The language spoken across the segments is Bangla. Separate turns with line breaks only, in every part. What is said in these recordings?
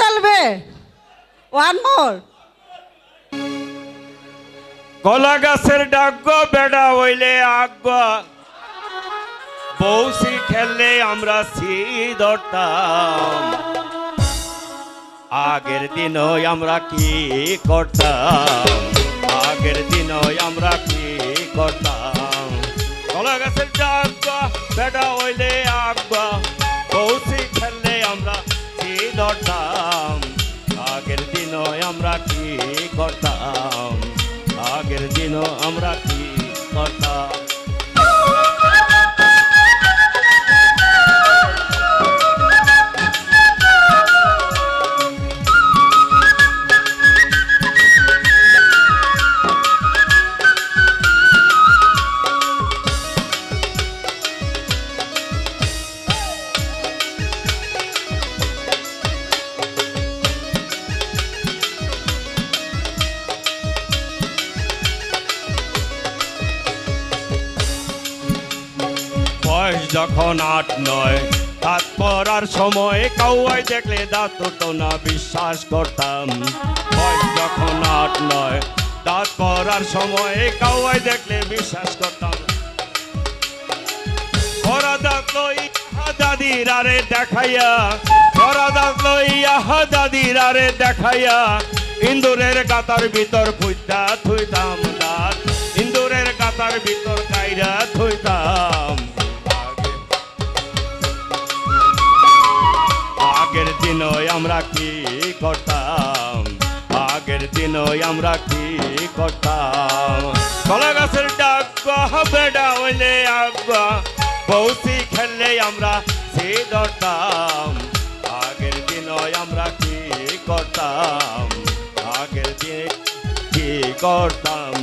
চলবে ওয়ান মোর
কলা গাছের ডাক গো বেড়া হইলে আগ বৌসি খেললে আমরা সি ধরতাম আগের দিনই আমরা কি করতাম আগের দিনই আমরা কি করতাম কলা গাছের ডাক গো বেড়া হইলে আগ বৌসি খেললে আমরা সি ধরতাম আগের দিনই আমরা কি করতাম আগের দিনও আমরা কি করতাম বয়স যখন 8-9 দাঁত পড়ার সময় কাউয়াই দেখলে দাঁত উঠতো না বিশ্বাস করতাম বয়স যখন 8-9 দাঁত পড়ার সময় কাউয়াই দেখলে বিশ্বাস করতাম পরা দাঁত লইয়া দাদির আরে দেখাইয়া পরা দাঁত লইয়া দাদির আরে দেখাইয়া ইন্দুরের গাতার ভিতর ফুইতা থুইতাম দাঁত ইন্দুরের গাতার ভিতর কাইরা থুইতাম আগের দিনই আমরা কি করতাম আগের দিনই আমরা কি করতাম কলা গাছের ডাক বেড়া হইলে আগুয়া বৌসি খেললে আমরা সে ধরতাম আগের দিনই আমরা কি করতাম আগের দিন কি করতাম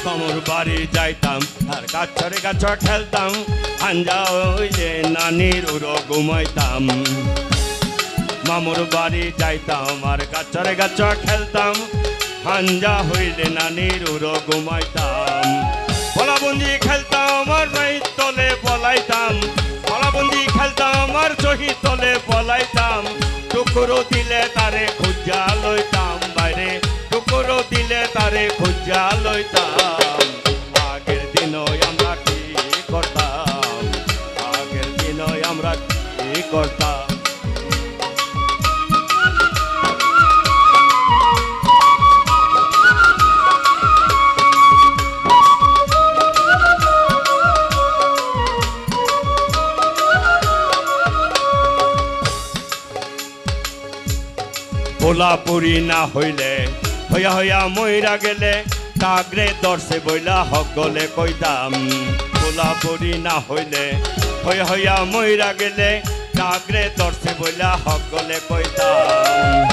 মামুর বাড়ি যাইতাম আর গাছরে গাছ খেলতাম আঞ্জা হইলে নানির উড়ো ঘুমাইতাম মামুর বাড়ি যাইতাম আর গাছরে গাছ খেলতাম আঞ্জা হইলে নানির উড়ো ঘুমাইতাম বলাবন্দি খেলতাম আর মাই তলে বলাইতাম বলাবন্দি খেলতাম আর চহি তলে বলাইতাম টুকরো দিলে তারে খুঁজা লইতাম বাইরে টুকরো দিলে তারে খুঁজা লইতাম আগের দিনই আমরা কি করতাম আগের দিনই আমরা কি করতাম পোলাপুরি না হইলে হইয়া হইয়া মইরা গেলে কাগরে দর্শে বইলা হক গলে কইতাম পোলাপুরি না হইলে হইয়া হইয়া মইরা গেলে কাগরে দর্শে বইলা হক গলে কইতাম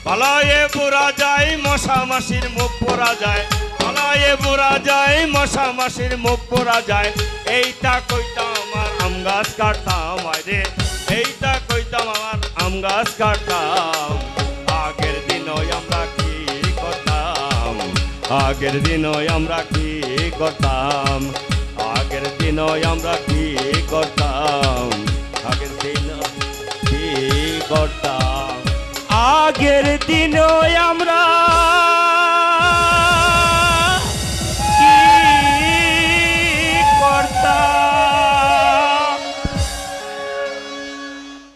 পালায়ে বুড়া যায় মশা মাসির মুখ পড়া যায় পালায়ে বুড়া যায় মশা মাসির মুখ পড়া যায় এইটা কইতাম আমার আম গাছ কাটতাম আরে এইটা কইতাম আমার আম গাছ কাটতাম আগের দিনই আমরা কি করতাম আগের দিনই আমরা কি করতাম আগের দিনই আমরা কি করতাম আগের দিন কি করতাম আগের দিনই আমরা